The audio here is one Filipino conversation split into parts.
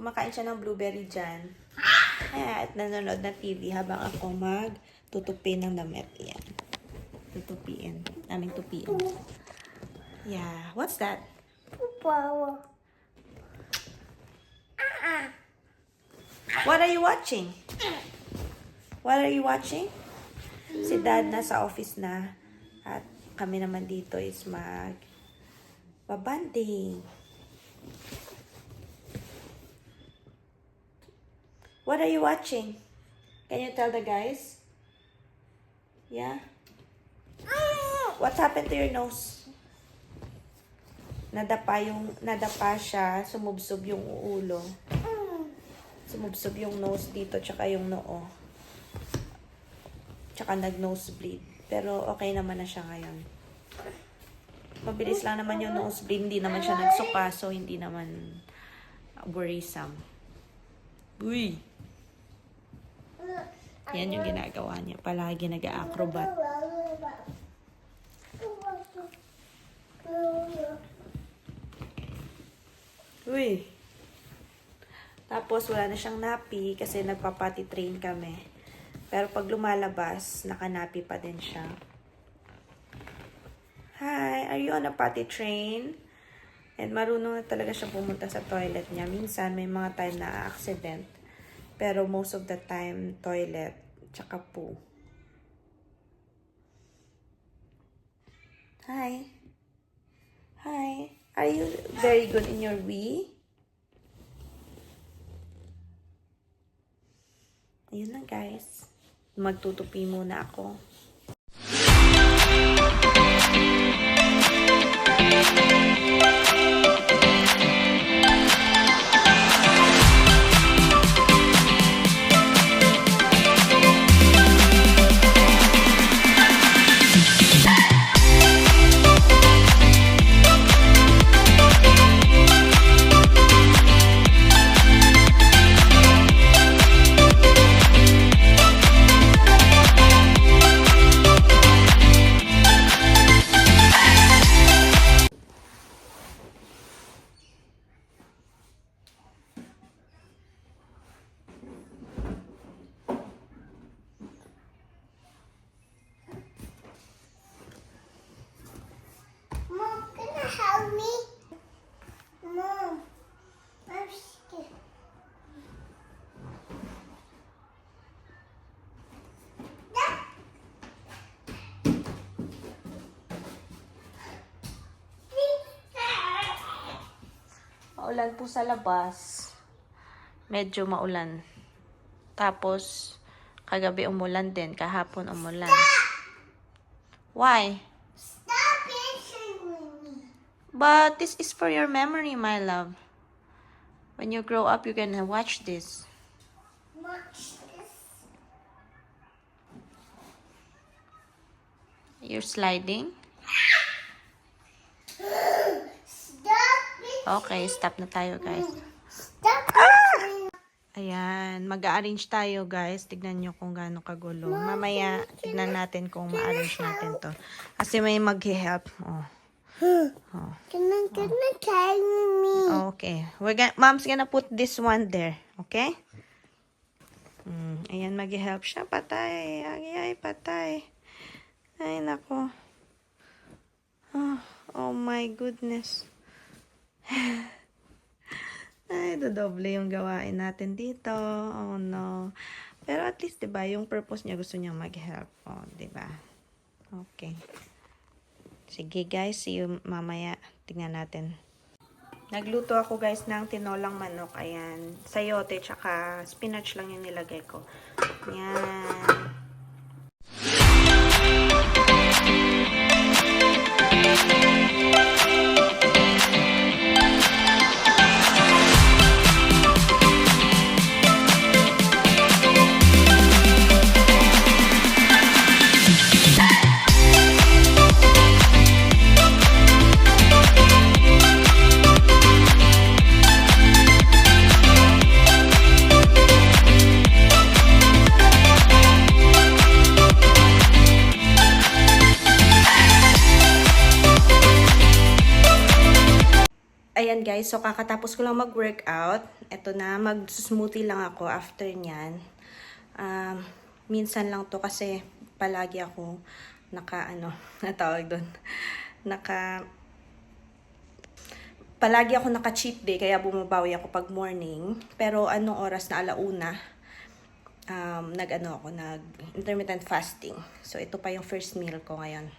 Kumakain siya ng blueberry dyan. At nanonood ng TV habang ako magtutupi ng damit. Yan. Tutupiin. Aming tupiin. Yeah. What's that? What are you watching? What are you watching? Si Dad nasa office na. At kami naman dito is babanding. What are you watching? Can you tell the guys? Yeah? What happened to your nose? Nadapa siya, sumubsob yung ulo. Sumubsob yung nose dito, tsaka yung noo. Tsaka nag-nosebleed. Pero okay naman na siya ngayon. Mabilis lang naman yung nosebleed, hindi naman siya nagsuka, so hindi naman worrisome. Uy! Yan yung ginagawa niya. Palagi nag-acrobat. Uy! Tapos wala na siyang nappy kasi nagpa-potty train kami. Pero pag lumalabas, naka-nappy pa din siya. Hi! Are you on a potty train? And marunong na talaga siya pumunta sa toilet niya. Minsan may mga time na accident. Pero most of the time, toilet, tsaka poo. Hi. Hi. Are you very good in your wee? Ayun na guys. Magtutupi muna ako. Help me? Mom, I'm scared. Maulan po sa labas. Medyo maulan. Tapos, kagabi umulan din. Kahapon umulan. Why? But this is for your memory, my love. When you grow up, you can watch this. Watch this. You're sliding? Stop it. Okay, stop na tayo, guys. Stop it. Ayan, mag-a-arrange tayo, guys. Tignan nyo kung gaano kagulo. Mamaya, tignan natin kung ma-arrange natin to. Kasi may mag-help. Oh. Oh. Can I carry me? Okay. Mom's gonna put this one there. Okay? Ayan, mag-help siya. Patay. Ay, patay. Ay, nako. Oh my goodness. Ay, dodoble yung gawain natin dito. Oh no. Pero at least, diba, yung purpose niya gusto niya mag-help. Oh, diba? Okay. Sige guys, see you mamaya. Tingnan natin. Nagluto ako guys ng tinolang manok. Ayan. Sayote tsaka spinach lang yung nilagay ko. Ayan. So, kakatapos ko lang mag-workout. Ito na, mag-smoothie lang ako after nyan. Minsan lang to kasi palagi ako natawag doon. Palagi ako naka-cheat day, kaya bumabawi ako pag morning. Pero anong oras na alauna, nag-intermittent fasting. So, ito pa yung first meal ko ngayon.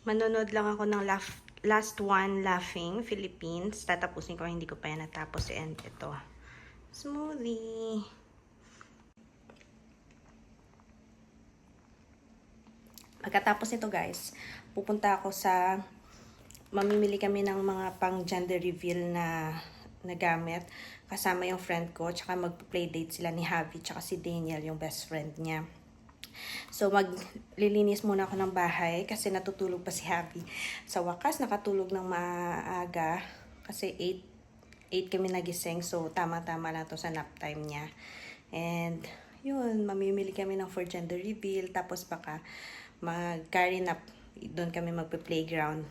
Manonood lang ako ng Last One Laughing, Philippines. Tatapusin ko, hindi ko pa yan natapos. And ito, smoothie. Pagkatapos nito guys, pupunta ako mamimili kami ng mga pang gender reveal na gamit. Kasama yung friend ko, tsaka mag-playdate sila ni Javi, tsaka si Daniel, yung best friend niya. So, maglilinis muna ako ng bahay kasi natutulog pa si Javi. Sa wakas, nakatulog ng maaga kasi 8 kami nagising. So, tama-tama lang to sa nap time niya. And, yun, mamimili kami ng for gender reveal. Tapos baka mag-carry nap. Doon kami magpe-playground.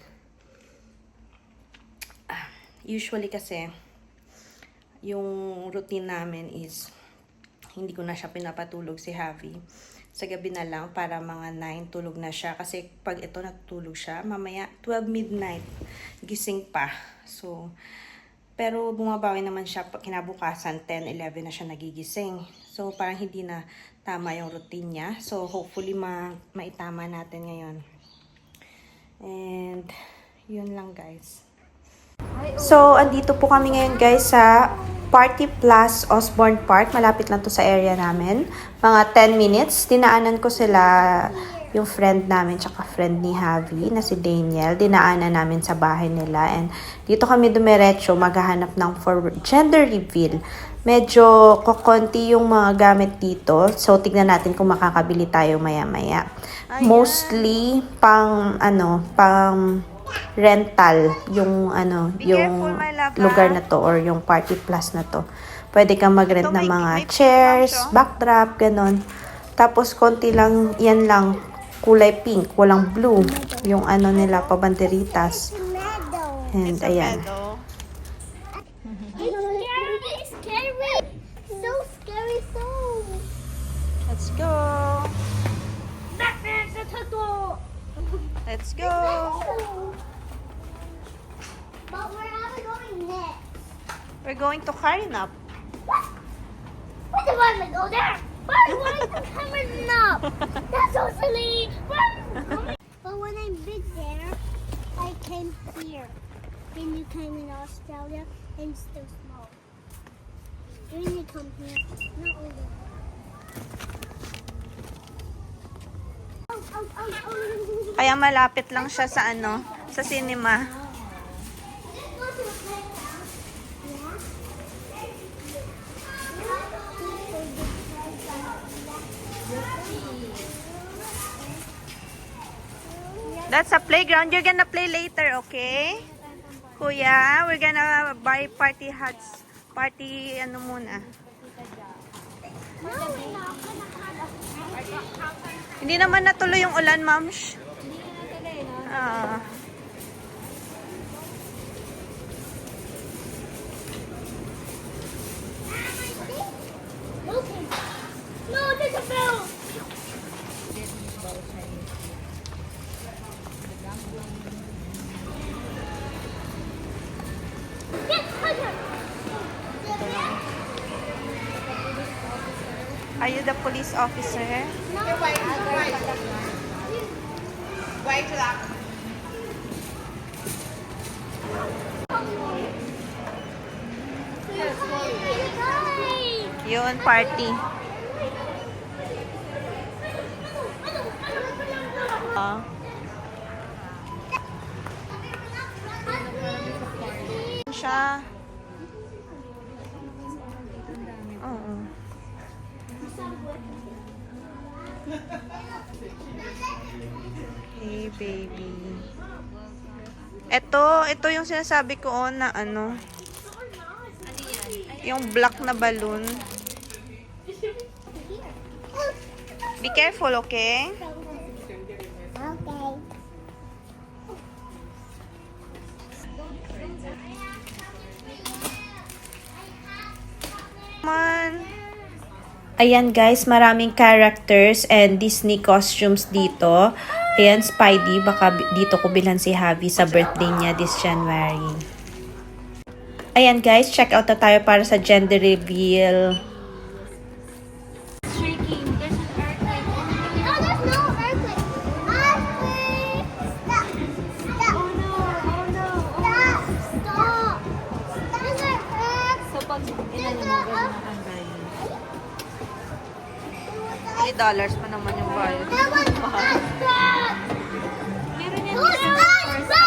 Usually kasi, yung routine namin is, hindi ko na siya pinapatulog si Javi. Sa gabi na lang, para mga 9, tulog na siya. Kasi pag ito natutulog siya, mamaya 12 midnight, gising pa. So, pero bumabawi naman siya, kinabukasan 10, 11 na siya nagigising. So, parang hindi na tama yung routine niya. So, hopefully maitama natin ngayon. And, yun lang guys. So, andito po kami ngayon guys sa Party Plus Osborne Park. Malapit lang to sa area namin. Mga 10 minutes. Dinaanan ko sila, yung friend namin, tsaka friend ni Javi, na si Daniel. Dinaanan namin sa bahay nila. And dito kami dumiretso, maghahanap ng for gender reveal. Medyo kokonti yung mga gamit dito. So, tignan natin kung makakabili tayo maya-maya. Mostly, pang rental yung lugar na to or yung Party Plus na to. Pwede kang mag-rent ng mga chairs, backdrop, ganon. Tapos konti lang, yan lang, kulay pink, walang blue. Yung nila, pabanderitas. And ayan. It's scary. So scary. So. Let's go. Let's go. But where are we going next? We're going to Karinap. What? Why do I want to go there? Why do I want to come up? That's so silly. But when I'm big there, I came here. Then you came in Australia and still small. Then you come here, not older. Kaya malapit lang siya sa sa cinema. That's a playground. You're gonna play later, okay? Kuya, we're gonna buy party hats. Party, muna. Hindi naman natuloy yung ulan, Mams. No, there's a bell. Yes, Hunter. Are you the police officer? No. White lock. Yun, party. Siya. Oo. Hey, baby. Ito yung sinasabi ko na yung black na balloon. Be careful, okay? Okay. Ayan guys, maraming characters and Disney costumes dito. Ayan, Spidey, baka dito ko bilhan si Javi sa birthday niya this January. Ayan guys, check out na tayo para sa gender reveal. Shaking. There's an earthquake. Oh, there's no earthquake. Earthquake! Stop! Stop! Oh no! Oh no! Stop! Stop! There's an earthquake. So pag inano mo, ganun $3 pa naman yung bayad. That was stop! Meron yan Who's that? Stop!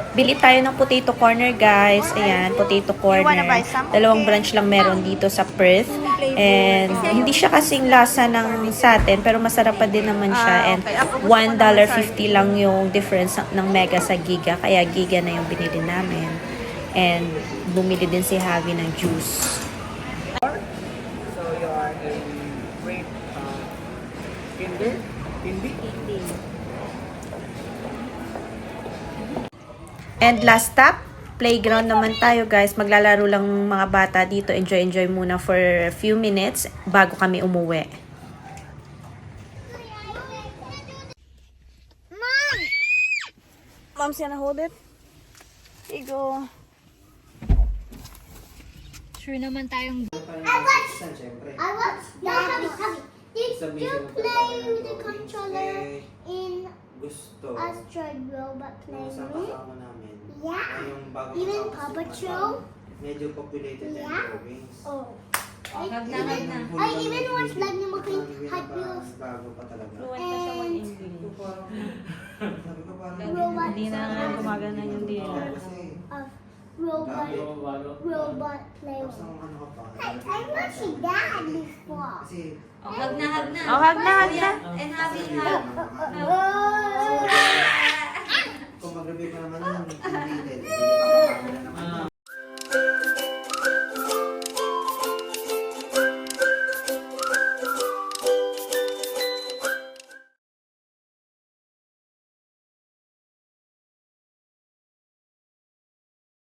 Bili tayo ng potato corner guys. Ayan, potato corner. Dalawang branch lang meron dito sa Perth. And hindi siya kasing lasa ng sa atin, pero masarap pa din naman siya. And $1.50 lang yung difference ng Mega sa Giga. Kaya Giga na yung binili namin. And bumili din si Javi ng juice. So you are in grade Hindi? And last stop, playground naman tayo guys. Maglalaro lang mga bata dito. Enjoy muna for a few minutes bago kami umuwi. Mom! Mom's gonna hold it. Here you go. Sure naman tayong I watched that. Did you play with the controller in Gusto. Asteroid Robot Yung sa Playroom? kasama namin. Yeah. Yung bago Even matapos Paw yung Patrol? medyo populated Yeah. and drawings. Oh. hag na, hag na. I even watched Lightning McQueen Hot Wheels Bago pa talaga. and Sabi ko parang Robot Hindi na nga gumagana yung dila. kasi of Robot tapos Playroom. ang ano ka pa. I watched that before. Kasi Hag na, hag na. Oh, hag na, hag na. And happy hug. Oh.